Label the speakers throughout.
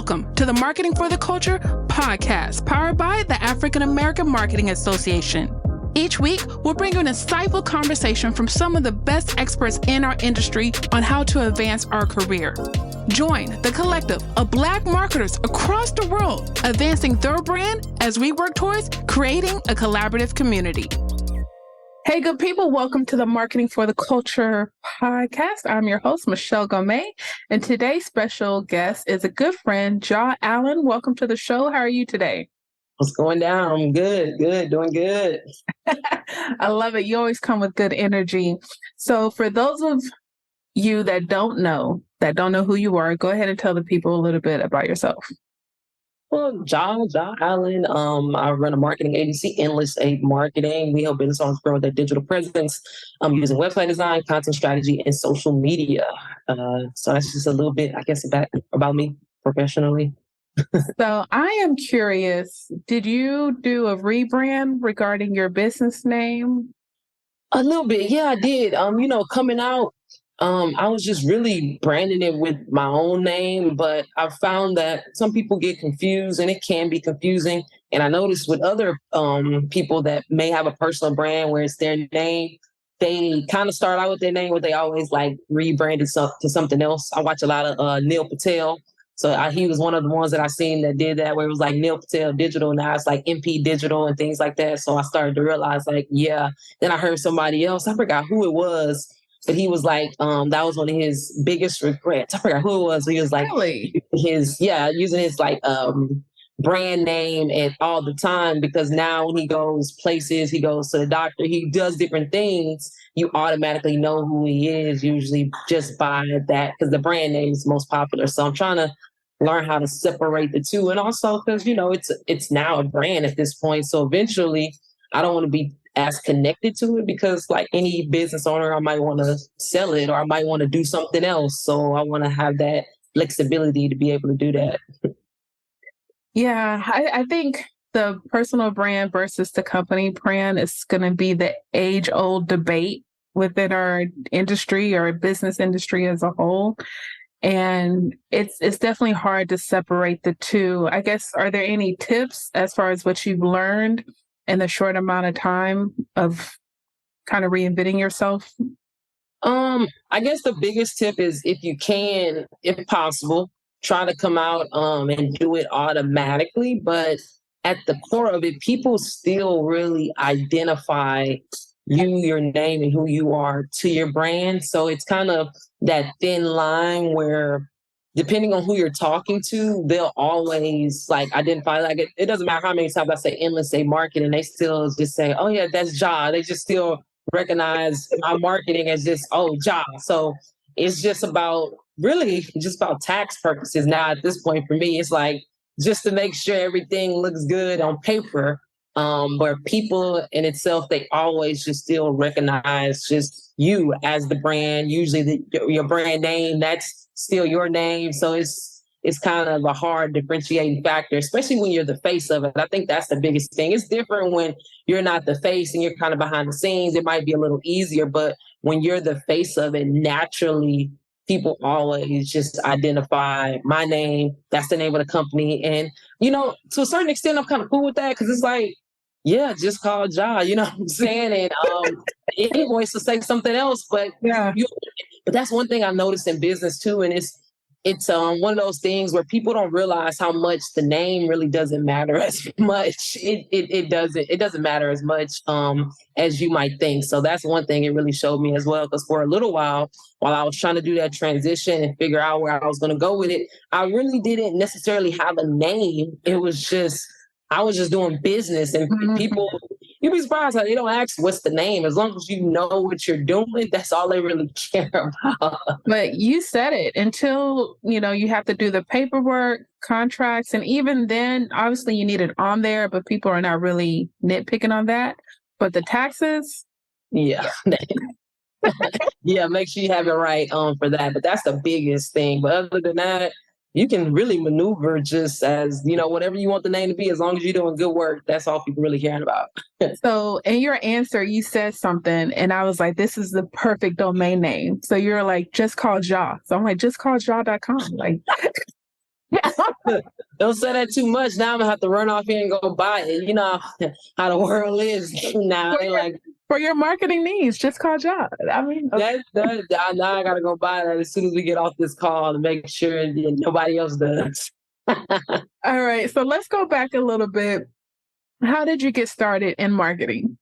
Speaker 1: Welcome to the Marketing for the Culture podcast, powered by the African American Marketing Association. Each week, we'll bring you an insightful conversation from some of the best experts in our industry on how to advance our career. Join the collective of Black marketers across the world, advancing their brand as we work towards creating a collaborative community. Hey, good people. Welcome to the Marketing for the Culture podcast. I'm your host, Michelle Gomez, and today's special guest is a good friend, Ja Allen. Welcome to the show. How are you today?
Speaker 2: What's going down? I'm good, doing good.
Speaker 1: I love it. You always come with good energy. So for those of you that don't know who you are, go ahead and tell the people a little bit about yourself.
Speaker 2: Well, Ja Allen. I run a marketing agency, Endless 8 Marketing. We help business owners grow their digital presence using website design, content strategy, and social media. So that's just a little bit, I guess, about me professionally.
Speaker 1: So I am curious, did you do a rebrand regarding your business name?
Speaker 2: A little bit. Yeah, I did. Coming out, I was just really branding it with my own name, but I found that some people get confused and it can be confusing. And I noticed with other people that may have a personal brand where it's their name, they kind of start out with their name, but they always like rebranded to something else. I watch a lot of Neil Patel. So he was one of the ones that I seen that did that, where it was like Neil Patel Digital. Now it's like MP Digital and things like that. So I started to realize then I heard somebody else, I forgot who it was, but he was like, that was one of his biggest regrets. I forgot who it was. He was like,
Speaker 1: really?
Speaker 2: Using his like brand name and all the time, because now when he goes places, he goes to the doctor, he does different things, you automatically know who he is, usually just by that, because the brand name is most popular. So I'm trying to learn how to separate the two. And also because, it's now a brand at this point. So eventually I don't want to be as connected to it, because like any business owner, I might want to sell it or I might want to do something else. So I want to have that flexibility to be able to do that.
Speaker 1: Yeah, I think the personal brand versus the company brand is going to be the age-old debate within our industry or business industry as a whole. And it's definitely hard to separate the two. I guess, are there any tips as far as what you've learned in the short amount of time of kind of reinventing yourself?
Speaker 2: I guess the biggest tip is, if you can, if possible, try to come out and do it automatically. But at the core of it, people still really identify you, your name, and who you are to your brand. So it's kind of that thin line where, depending on who you're talking to, they'll always like identify, like it doesn't matter how many times I say Endless 8 Marketing, they still just say, oh yeah, that's Ja. They just still recognize my marketing as just, oh, Ja. So it's just about tax purposes now at this point for me. It's like just to make sure everything looks good on paper. But people in itself, they always just still recognize just you as the brand. Usually your brand name, that's still your name. So it's kind of a hard differentiating factor, especially when you're the face of it. I think that's the biggest thing. It's different when you're not the face and you're kind of behind the scenes. It might be a little easier, but when you're the face of it, naturally, people always just identify my name. That's the name of the company. And, to a certain extent, I'm kind of cool with that, because it's like, yeah, just call Ja, you know what I'm saying? And any voice will say something else, but
Speaker 1: Yeah.
Speaker 2: But that's one thing I noticed in business too, and it's one of those things where people don't realize how much the name really doesn't matter as much. It doesn't matter as much as you might think. So that's one thing it really showed me as well, because for a little while I was trying to do that transition and figure out where I was going to go with it, I really didn't necessarily have a name. It was just, I was just doing business, and you'd be surprised how they don't ask what's the name. As long as you know what you're doing, that's all they really care about.
Speaker 1: But you said it, until, you have to do the paperwork, contracts, and even then, obviously you need it on there, but people are not really nitpicking on that. But the taxes?
Speaker 2: Yeah. Yeah, make sure you have it right for that. But that's the biggest thing. But other than that, you can really maneuver just as, whatever you want the name to be, as long as you're doing good work. That's all people really caring about.
Speaker 1: So in your answer, you said something, and I was like, this is the perfect domain name. So you're like, just call Ja. So I'm like, just call Ja.com. Like,
Speaker 2: Don't say that too much. Now I'm gonna have to run off here and go buy it. You know how the world is now. They like
Speaker 1: For your marketing needs, just call John. I mean,
Speaker 2: now I gotta go buy that as soon as we get off this call to make sure that nobody else does.
Speaker 1: all right. So let's go back a little bit. How did you get started in marketing?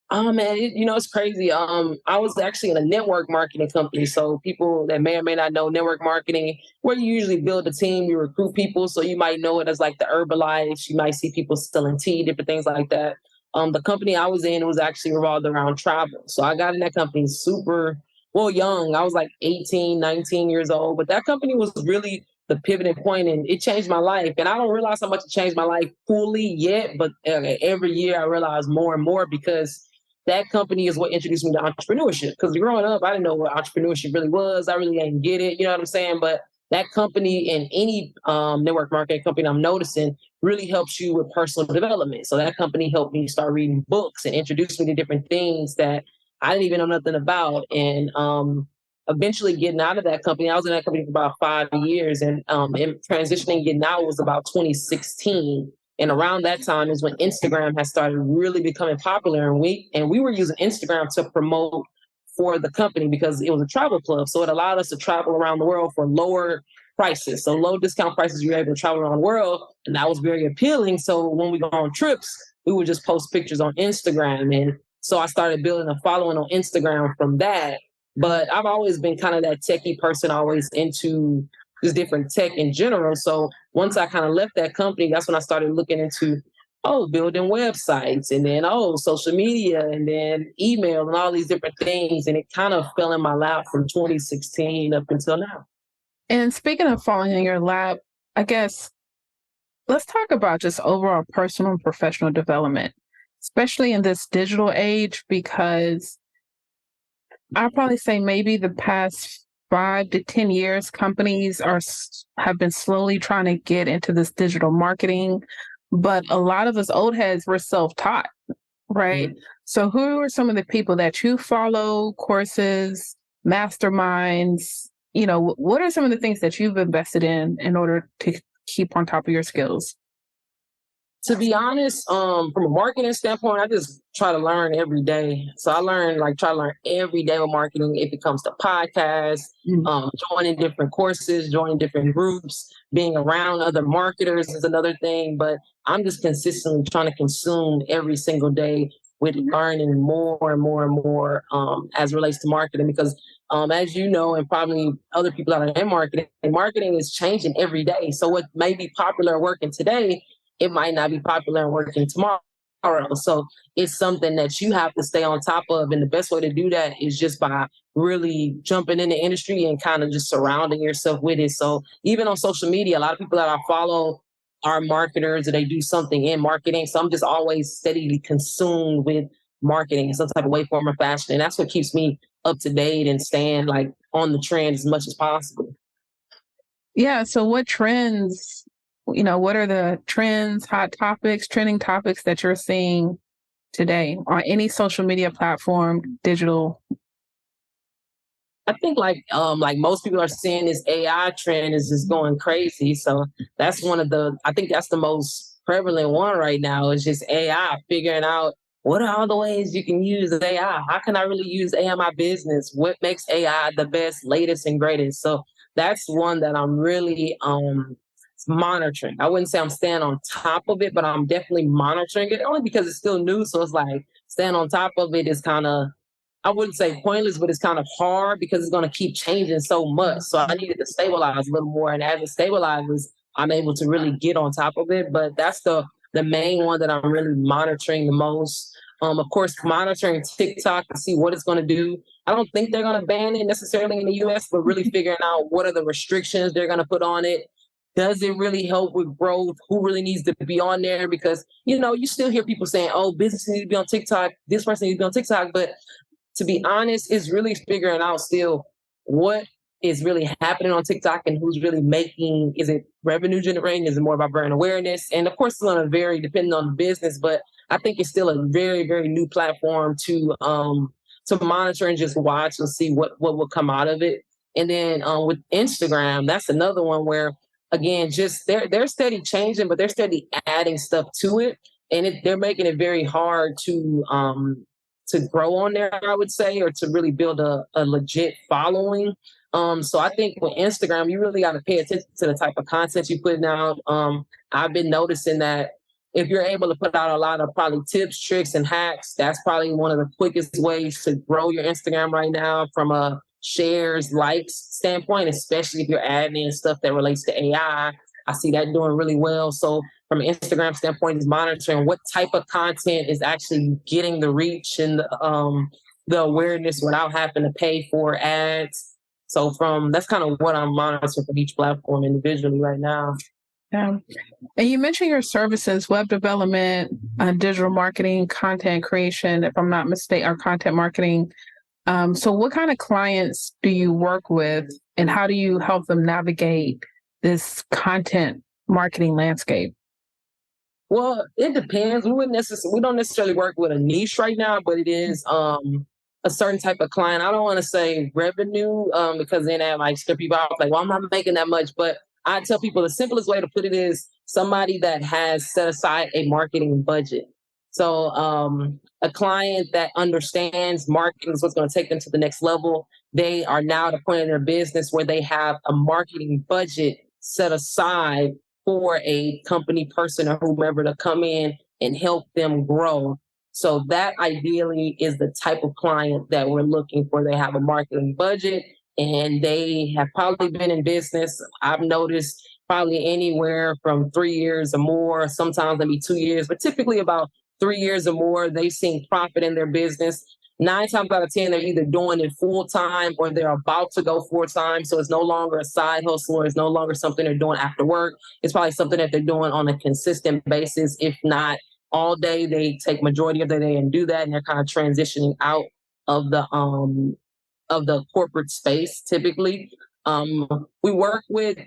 Speaker 2: Oh man, it's crazy. I was actually in a network marketing company. So people that may or may not know network marketing, where you usually build a team, you recruit people. So you might know it as like the Herbalife. You might see people selling tea, different things like that. The company I was in was actually revolved around travel. So I got in that company super young. I was like 18, 19 years old. But that company was really the pivoting point, and it changed my life. And I don't realize how much it changed my life fully yet, but every year I realize more and more, because that company is what introduced me to entrepreneurship. Because growing up, I didn't know what entrepreneurship really was. I really didn't get it. You know what I'm saying? But that company, and any network marketing company I'm noticing, really helps you with personal development. So that company helped me start reading books and introduced me to different things that I didn't even know nothing about. And eventually getting out of that company, I was in that company for about 5 years, and transitioning, getting out was about 2016. And around that time is when Instagram has started really becoming popular. And we were using Instagram to promote for the company because it was a travel club. So it allowed us to travel around the world for lower prices. So low discount prices, you were able to travel around the world. And that was very appealing. So when we go on trips, we would just post pictures on Instagram. And so I started building a following on Instagram from that. But I've always been kind of that techie person, always into just different tech in general. So once I kind of left that company, that's when I started looking into, building websites, and then, social media, and then email, and all these different things. And it kind of fell in my lap from 2016 up until now.
Speaker 1: And speaking of falling in your lap, I guess let's talk about just overall personal and professional development, especially in this digital age, because I'll probably say maybe the past 5 to 10 years, companies have been slowly trying to get into this digital marketing, but a lot of us old heads were self-taught, right?
Speaker 2: Mhm.
Speaker 1: So who are some of the people that you follow, courses, masterminds? What are some of the things that you've invested in order to keep on top of your skills?
Speaker 2: To be honest, from a marketing standpoint, I just try to learn every day. So I try to learn every day with marketing. If it comes to podcasts, joining different courses, joining different groups, being around other marketers is another thing. But I'm just consistently trying to consume every single day with learning more and more and more as it relates to marketing. Because as you know, and probably other people that are in marketing, marketing is changing every day. So what may be popular working today, it might not be popular and working tomorrow. So it's something that you have to stay on top of. And the best way to do that is just by really jumping in the industry and kind of just surrounding yourself with it. So even on social media, a lot of people that I follow are marketers, or they do something in marketing. So I'm just always steadily consumed with marketing in some type of way, form, or fashion. And that's what keeps me up to date and staying like on the trend as much as possible.
Speaker 1: Yeah. So what are the trends, hot topics, trending topics that you're seeing today on any social media platform, digital?
Speaker 2: I think like most people are seeing, this AI trend is just going crazy. So that's I think that's the most prevalent one right now, is just AI, figuring out what are all the ways you can use AI? How can I really use AI in my business? What makes AI the best, latest, and greatest? So that's one that I'm really monitoring. I wouldn't say I'm staying on top of it, but I'm definitely monitoring it, only because it's still new. So it's like staying on top of it is kind of, I wouldn't say pointless, but it's kind of hard because it's going to keep changing so much. So I needed to stabilize a little more. And as it stabilizes, I'm able to really get on top of it. But that's the main one that I'm really monitoring the most. Of course, monitoring TikTok to see what it's going to do. I don't think they're going to ban it necessarily in the US, but really figuring out what are the restrictions they're going to put on it. Does it really help with growth? Who really needs to be on there? Because, you still hear people saying, oh, business needs to be on TikTok. This person needs to be on TikTok. But to be honest, it's really figuring out still what is really happening on TikTok and who's really making, is it revenue generating? Is it more about brand awareness? And of course, it's going to vary depending on the business, but I think it's still a very, very new platform to monitor and just watch and see what will come out of it. And then with Instagram, that's another one where again, just they're steady changing, but they're steady adding stuff to it, and they're making it very hard to grow on there, I would say, or to really build a legit following. So I think with Instagram, you really got to pay attention to the type of content you're putting out. I've been noticing that if you're able to put out a lot of probably tips, tricks, and hacks, that's probably one of the quickest ways to grow your Instagram right now from a shares, likes standpoint, especially if you're adding in stuff that relates to AI. I see that doing really well. So from an Instagram standpoint, is monitoring what type of content is actually getting the reach and the awareness without having to pay for ads. So that's kind of what I'm monitoring for each platform individually right now.
Speaker 1: Yeah. And you mentioned your services, web development, digital marketing, content creation, if I'm not mistaken, or content marketing. So what kind of clients do you work with, and how do you help them navigate this content marketing landscape?
Speaker 2: Well, it depends. We don't necessarily work with a niche right now, but it is a certain type of client. I don't want to say revenue because then that might strip people out. Like, well, I'm not making that much, but I tell people the simplest way to put it is somebody that has set aside a marketing budget. So a client that understands marketing is what's going to take them to the next level. They are now at a point in their business where they have a marketing budget set aside for a company person or whomever to come in and help them grow. So that ideally is the type of client that we're looking for. They have a marketing budget and they have probably been in business. I've noticed probably anywhere from 3 years or more, sometimes maybe 2 years, but typically about 3 years or more, they've seen profit in their business. 9 times out of 10, they're either doing it full time or they're about to go full time. So it's no longer a side hustle or it's no longer something they're doing after work. It's probably something that they're doing on a consistent basis. If not all day, they take majority of the day and do that. And they're kind of transitioning out of the corporate space typically. We work with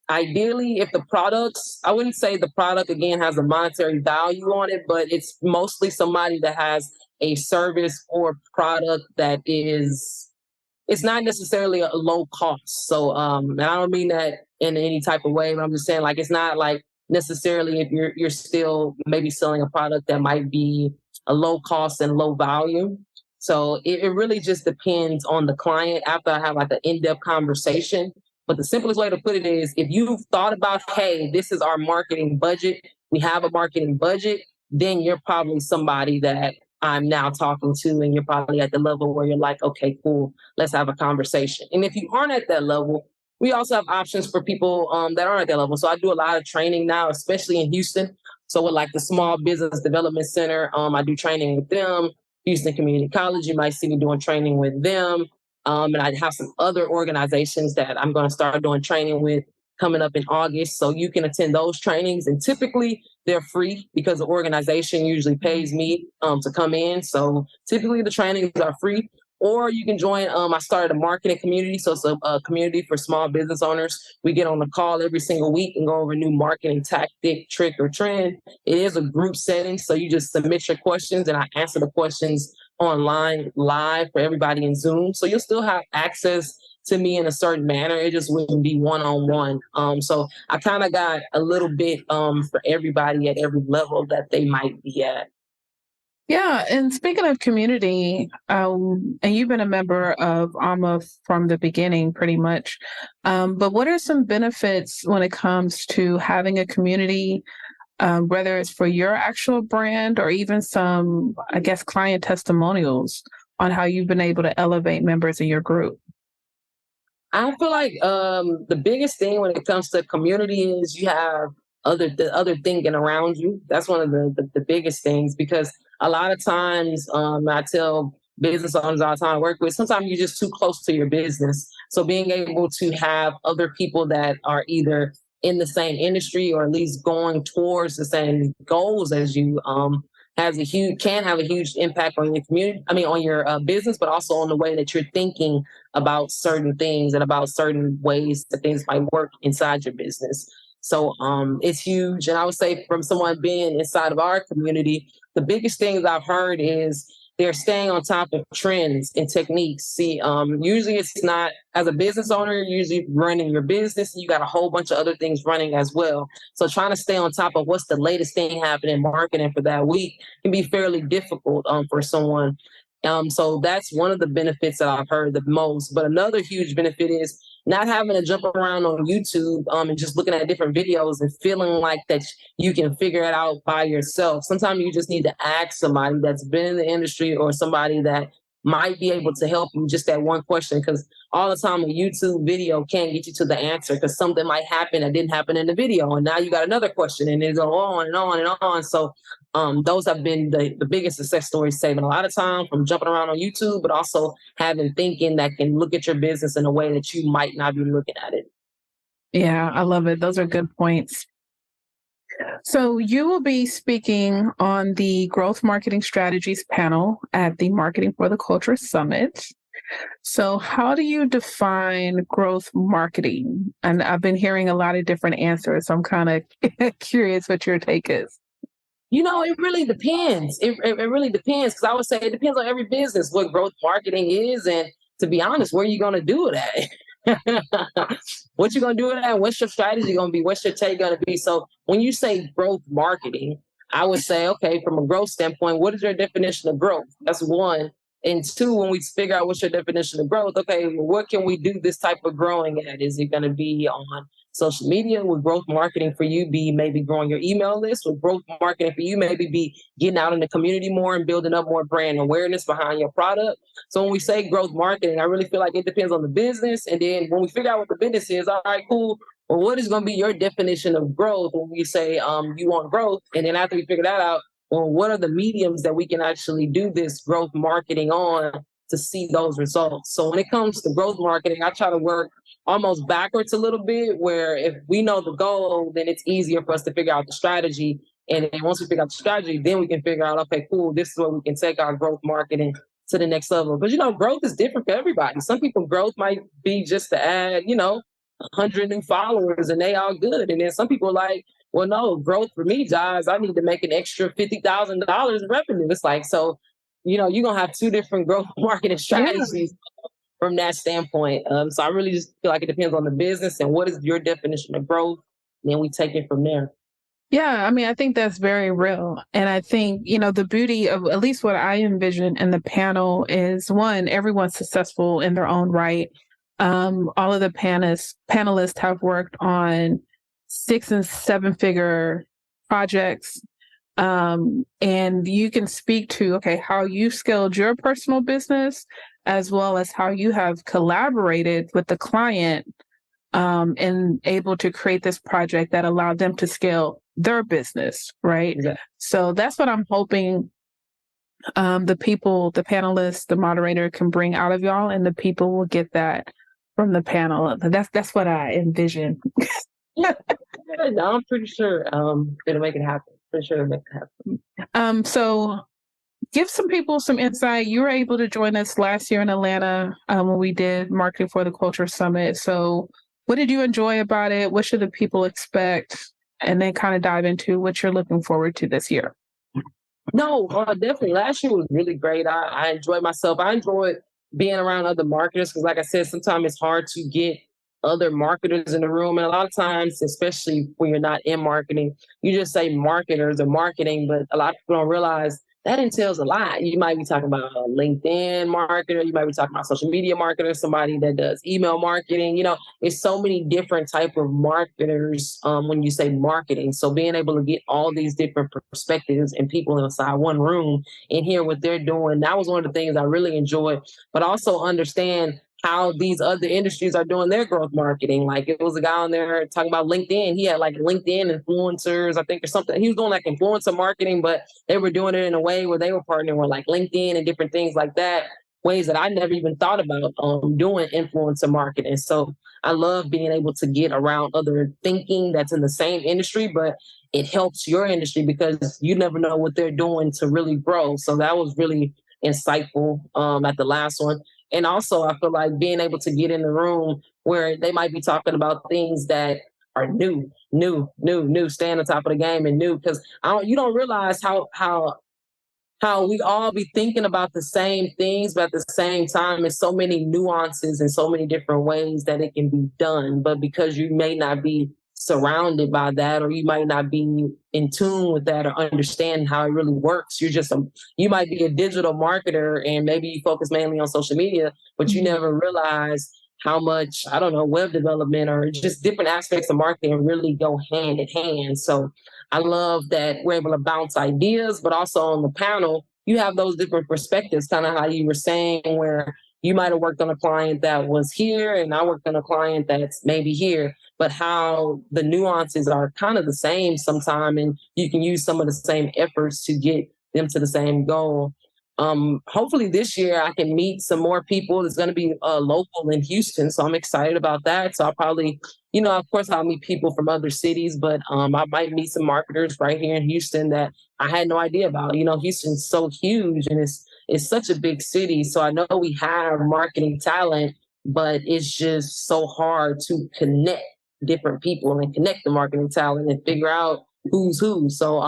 Speaker 2: ideally if the products, I wouldn't say the product again has a monetary value on it, but it's mostly somebody that has a service or product that is, it's not necessarily a low cost. So and I don't mean that in any type of way, but I'm just saying like it's not like necessarily if you're still maybe selling a product that might be a low cost and low value. So it really just depends on the client after I have like an in-depth conversation. But the simplest way to put it is if you've thought about, hey, this is our marketing budget, we have a marketing budget, then you're probably somebody that I'm now talking to, and you're probably at the level where you're like, okay, cool, let's have a conversation. And if you aren't at that level, we also have options for people that aren't at that level. So I do a lot of training now, especially in Houston. So with like the Small Business Development Center, I do training with them. Houston Community College, you might see me doing training with them. And I have some other organizations that I'm going to start doing training with coming up in August. So you can attend those trainings. And typically they're free because the organization usually pays me to come in. So typically the trainings are free. Or you can join, I started a marketing community. So it's a community for small business owners. We get on the call every single week and go over a new marketing tactic, trick, or trend. It is a group setting. So you just submit your questions and I answer the questions online live for everybody in Zoom. So you'll still have access to me in a certain manner. It just wouldn't be one-on-one. So I kind of got a little bit for everybody at every level that they might be at.
Speaker 1: Yeah, and speaking of community, and you've been a member of AMA from the beginning, pretty much. But what are some benefits when it comes to having a community, whether it's for your actual brand or even some, I guess, client testimonials on how you've been able to elevate members in your group?
Speaker 2: I feel like the biggest thing when it comes to community is you have the other thinking around you. That's one of the biggest things because a lot of times I tell business owners all the time I work with, sometimes you're just too close to your business. So being able to have other people that are either in the same industry or at least going towards the same goals as you can have a huge impact on your community. I mean, on your business, but also on the way that you're thinking about certain things and about certain ways that things might work inside your business. So it's huge. And I would say from someone being inside of our community, the biggest things I've heard is they're staying on top of trends and techniques. See, usually it's not, as a business owner, you're usually running your business and you got a whole bunch of other things running as well. So trying to stay on top of what's the latest thing happening in marketing for that week can be fairly difficult for someone. So that's one of the benefits that I've heard the most. But another huge benefit is not having to jump around on YouTube and just looking at different videos and feeling like that you can figure it out by yourself. Sometimes you just need to ask somebody that's been in the industry or somebody that might be able to help you just that one question. Because all the time a YouTube video can't get you to the answer because something might happen that didn't happen in the video. And now you got another question and it go on and on and on. So those have been the biggest success stories, saving a lot of time from jumping around on YouTube, but also having thinking that can look at your business in a way that you might not be looking at it.
Speaker 1: Yeah, I love it. Those are good points. So you will be speaking on the Growth Marketing Strategies panel at the Marketing for the Culture Summit. So how do you define growth marketing? And I've been hearing a lot of different answers. So I'm kind of curious what your take is.
Speaker 2: It really depends. It really depends because I would say it depends on every business what growth marketing is, and to be honest, where you going to do it at? What you going to do it at? What's your strategy going to be? What's your take going to be? So when you say growth marketing, I would say, okay, from a growth standpoint, what is your definition of growth? That's one. And two, when we figure out what's your definition of growth, okay, well, what can we do this type of growing at? Is it going to be on social media? Would growth marketing for you be maybe growing your email list? Would growth marketing for you maybe be getting out in the community more and building up more brand awareness behind your product? So when we say growth marketing, I really feel like it depends on the business. And then when we figure out what the business is, all right, cool. Well, what is going to be your definition of growth when we say you want growth? And then after we figure that out, well, what are the mediums that we can actually do this growth marketing on to see those results? So when it comes to growth marketing, I try to work almost backwards a little bit, where if we know the goal, then it's easier for us to figure out the strategy. And then once we figure out the strategy, then we can figure out, okay, cool, this is where we can take our growth marketing to the next level. But, growth is different for everybody. Some people growth might be just to add, 100 new followers and they all good. And then some people are like, well, no, growth for me, guys, I need to make an extra $50,000 in revenue. It's like, so, you're going to have two different growth marketing strategies from that standpoint. So I really just feel like it depends on the business and what is your definition of growth. And then we take it from there.
Speaker 1: Yeah, I mean, I think that's very real. And I think, the beauty of at least what I envision in the panel is one, everyone's successful in their own right. All of the panelists have worked on 6 and 7 figure projects. And you can speak to, okay, how you scaled your personal business, as well as how you have collaborated with the client and able to create this project that allowed them to scale their business, right? Yeah. So that's what I'm hoping the people, the panelists, the moderator can bring out of y'all, and the people will get that from the panel. That's what I envision.
Speaker 2: No, I'm pretty sure it'll make it happen. Pretty sure it'll make it happen.
Speaker 1: So give some people some insight. You were able to join us last year in Atlanta when we did Marketing for the Culture Summit. So what did you enjoy about it? What should the people expect? And then kind of dive into what you're looking forward to this year.
Speaker 2: No, definitely. Last year was really great. I enjoyed myself. I enjoyed being around other marketers because, like I said, sometimes it's hard to get other marketers in the room. And a lot of times, especially when you're not in marketing, you just say marketers or marketing, but a lot of people don't realize that entails a lot. You might be talking about a LinkedIn marketer. You might be talking about social media marketer, somebody that does email marketing. It's so many different type of marketers when you say marketing. So being able to get all these different perspectives and people inside one room and hear what they're doing, that was one of the things I really enjoyed, but also understand how these other industries are doing their growth marketing. Like it was a guy on there talking about LinkedIn. He had like LinkedIn influencers, I think, or something. He was doing like influencer marketing, but they were doing it in a way where they were partnering with like LinkedIn and different things like that, ways that I never even thought about doing influencer marketing. So I love being able to get around other thinking that's in the same industry, but it helps your industry because you never know what they're doing to really grow. So that was really insightful at the last one. And also, I feel like being able to get in the room where they might be talking about things that are new, stay on the top of the game and new, because you don't realize how how we all be thinking about the same things, but at the same time, it's so many nuances and so many different ways that it can be done. But because you may not be surrounded by that, or you might not be in tune with that or understand how it really works, you might be a digital marketer and maybe you focus mainly on social media, but you never realize how much, I don't know, web development or just different aspects of marketing really go hand in hand. So I love that we're able to bounce ideas, but also on the panel, you have those different perspectives, kind of how you were saying, where you might have worked on a client that was here and I worked on a client that's maybe here, but how the nuances are kind of the same sometimes, and you can use some of the same efforts to get them to the same goal. Hopefully this year I can meet some more people. It's going to be local in Houston, so I'm excited about that. So I'll probably, of course, I'll meet people from other cities, but I might meet some marketers right here in Houston that I had no idea about. Houston's so huge and it's such a big city. So I know we have marketing talent, but it's just so hard to connect different people and connect the marketing talent and figure out who's who. So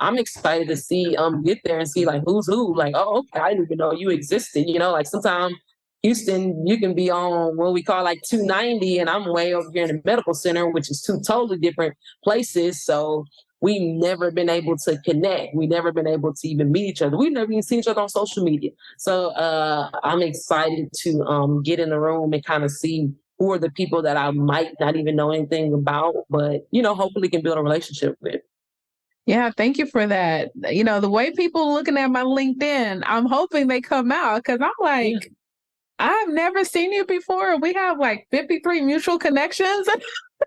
Speaker 2: I'm excited to see get there and see like who's who. Like, oh, okay, I didn't even know you existed. Like sometimes Houston, you can be on what we call like 290, and I'm way over here in the medical center, which is two totally different places. So we've never been able to connect. We've never been able to even meet each other. We've never even seen each other on social media. So I'm excited to get in the room and kind of see who are the people that I might not even know anything about, but hopefully can build a relationship with.
Speaker 1: Yeah, thank you for that. The way people looking at my LinkedIn, I'm hoping they come out because I'm like, yeah. I've never seen you before. We have like 53 mutual connections.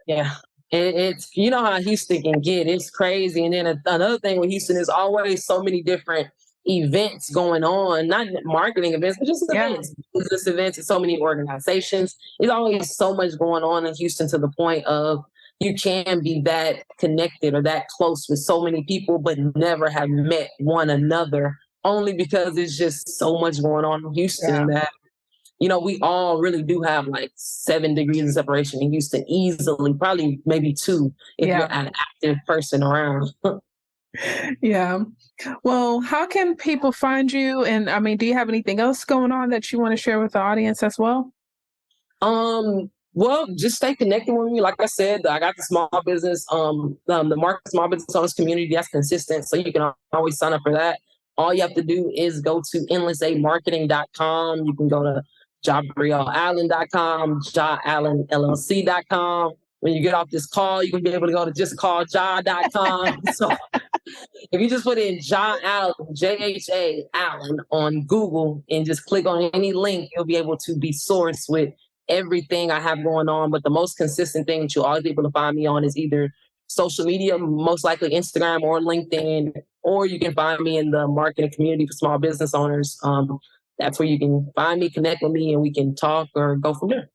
Speaker 2: Yeah. It's how Houston can get. It's crazy. And then another thing with Houston is always so many different events going on, not marketing events, but just events, business events, and so many organizations. There's always so much going on in Houston to the point of you can be that connected or that close with so many people, but never have met one another, only because it's just so much going on in Houston that we all really do have like 7 degrees of separation in Houston easily, probably maybe 2 if you're an active person around.
Speaker 1: Yeah. Well, how can people find you? And I mean, do you have anything else going on that you want to share with the audience as well?
Speaker 2: Well, just stay connected with me. Like I said, I got the small business, the market small business owners community that's consistent. So you can always sign up for that. All you have to do is go to endlessamarketing.com. You can go to JabrielAllen.com, JaAllenLLC.com. When you get off this call, you can be able to go to justcallja.com. So if you just put in Ja Allen, J-H-A Allen on Google and just click on any link, you'll be able to be sourced with everything I have going on. But the most consistent thing that you'll always be able to find me on is either social media, most likely Instagram or LinkedIn, or you can find me in the marketing community for small business owners. That's where you can find me, connect with me, and we can talk or go from there.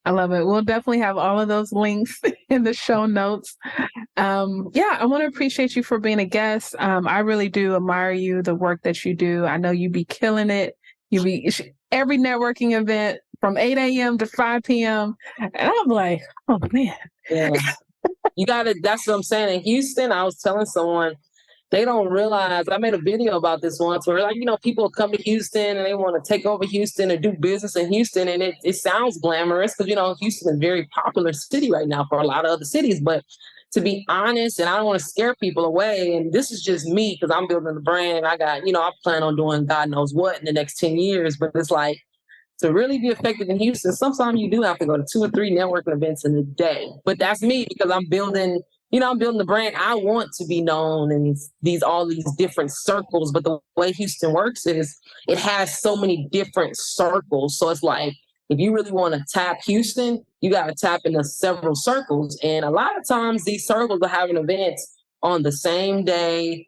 Speaker 1: I love it. We'll definitely have all of those links in the show notes. I want to appreciate you for being a guest. I really do admire you, the work that you do. I know you be killing it. You be every networking event from 8 a.m. to 5 p.m. And I'm like, oh man.
Speaker 2: Yeah. That's what I'm saying. In Houston, I was telling someone, they don't realize, I made a video about this once where people come to Houston and they want to take over Houston or do business in Houston. And it sounds glamorous because, Houston is a very popular city right now for a lot of other cities. But to be honest, and I don't want to scare people away, and this is just me because I'm building the brand. I got, I plan on doing God knows what in the next 10 years. But it's like, to really be effective in Houston, sometimes you do have to go to 2 or 3 networking events in a day. But that's me because I'm building the brand. I want to be known in all these different circles. But the way Houston works is it has so many different circles. So it's like, if you really want to tap Houston, you got to tap into several circles. And a lot of times these circles are having events on the same day,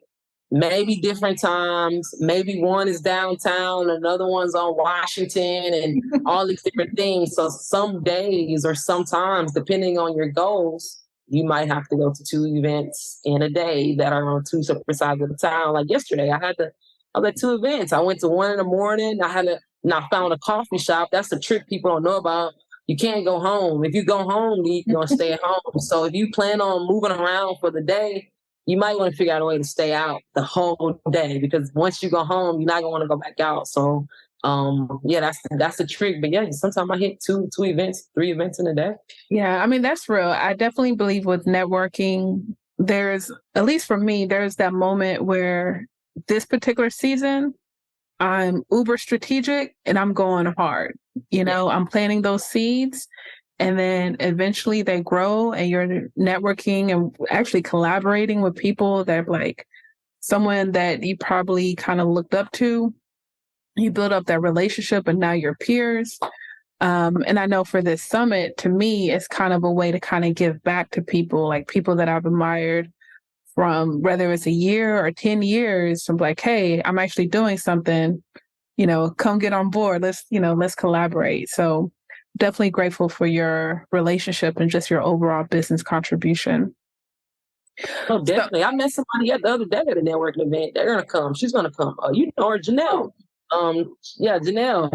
Speaker 2: maybe different times. Maybe one is downtown, another one's on Washington, and all these different things. So some days or sometimes, depending on your goals, you might have to go to 2 events in a day that are on 2 separate sides of the town. Like yesterday, I was at 2 events. I went to one in the morning. I found a coffee shop. That's the trick people don't know about. You can't go home. If you go home, you're going to stay at home. So if you plan on moving around for the day, you might want to figure out a way to stay out the whole day, because once you go home, you're not gonna want to go back out. So that's the trick. But yeah, sometimes I hit two events, 3 events in a day.
Speaker 1: Yeah, I mean, that's real. I definitely believe with networking, there's, at least for me, there's that moment where this particular season, I'm uber strategic and I'm going hard. I'm planting those seeds, and then eventually they grow, and you're networking and actually collaborating with people that like someone that you probably kind of looked up to. You build up that relationship, and now you're peers. And I know for this summit, to me, it's kind of a way to kind of give back to people, like people that I've admired from whether it's a year or 10 years. I'm like, hey, I'm actually doing something, come get on board. Let's collaborate. So definitely grateful for your relationship and just your overall business contribution.
Speaker 2: Oh, definitely. So, I met somebody the other day at a networking event. They're going to come. She's going to come. You know her, Janelle. Janelle.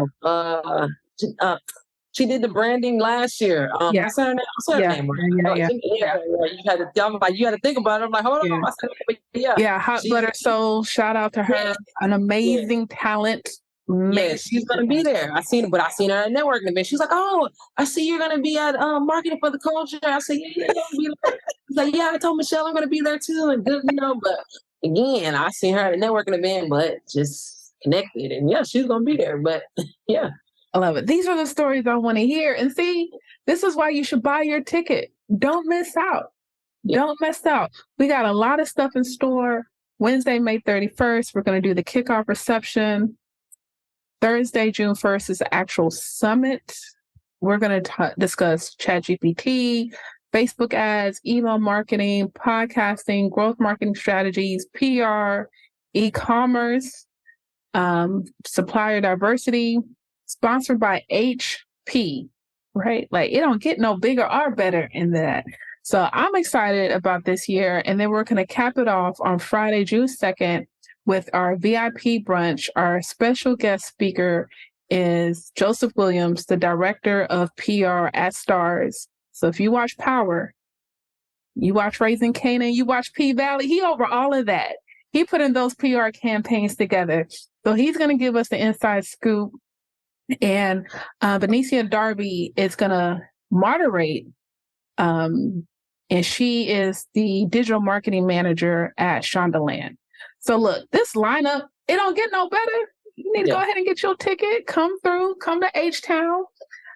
Speaker 2: She did the branding last year. What's her name? You had to think about it. I'm like, hold on. I said,
Speaker 1: Hot Butter Soul. Shout out to her. An amazing talent.
Speaker 2: Yeah, she's gonna be there. I seen her at a networking event. She's like, "Oh, I see you're gonna be at Marketing for the Culture." I said, "Yeah, you're gonna be there." She's like, "Yeah, I told Michelle I'm gonna be there too." And good, But again, I seen her at a networking event, but just connected, and yeah, she's gonna be there. But yeah,
Speaker 1: I love it. These are the stories I want to hear. And see, this is why you should buy your ticket. Don't miss out. Yeah. Don't miss out. We got a lot of stuff in store. Wednesday, May 31st, we're going to do the kickoff reception. Thursday, June 1st is the actual summit. We're going to discuss ChatGPT, Facebook ads, email marketing, podcasting, growth marketing strategies, PR, e-commerce, supplier diversity, sponsored by HP, right? Like, it don't get no bigger or better in that. So I'm excited about this year. And then we're going to cap it off on Friday, June 2nd, with our VIP brunch. Our special guest speaker is Joseph Williams, the director of PR at Stars. So if you watch Power, you watch Raising Canaan, you watch P-Valley, he over all of that. He put in those PR campaigns together. So he's going to give us the inside scoop. And Benicia Darby is going to moderate. And she is the digital marketing manager at Shondaland. So look, this lineup, it don't get no better. You need to go ahead and get your ticket. Come through, come to H-Town.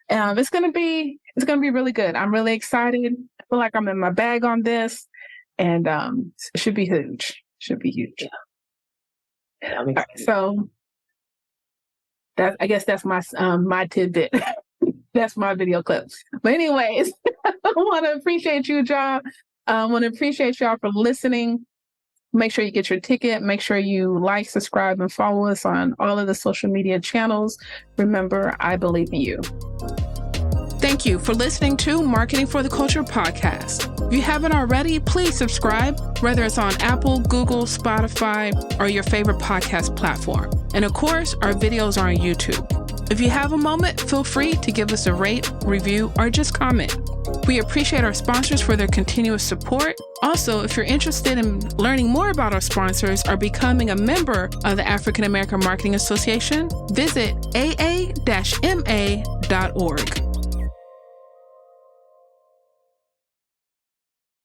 Speaker 1: It's gonna be really good. I'm really excited. I feel like I'm in my bag on this, and it should be huge. Yeah, all right, so I guess that's my tidbit. That's my video clip. But anyways, I want to appreciate you, John. I want to appreciate y'all for listening. Make sure you get your ticket. Make sure you like, subscribe, and follow us on all of the social media channels. Remember, I believe in you. Thank you for listening to Marketing for the Culture podcast. If you haven't already, please subscribe, whether it's on Apple, Google, Spotify, or your favorite podcast platform. And of course, our videos are on YouTube. If you have a moment, feel free to give us a rate, review, or just comment. We appreciate our sponsors for their continuous support. Also, if you're interested in learning more about our sponsors or becoming a member of the African American Marketing Association, visit aa-ma.org.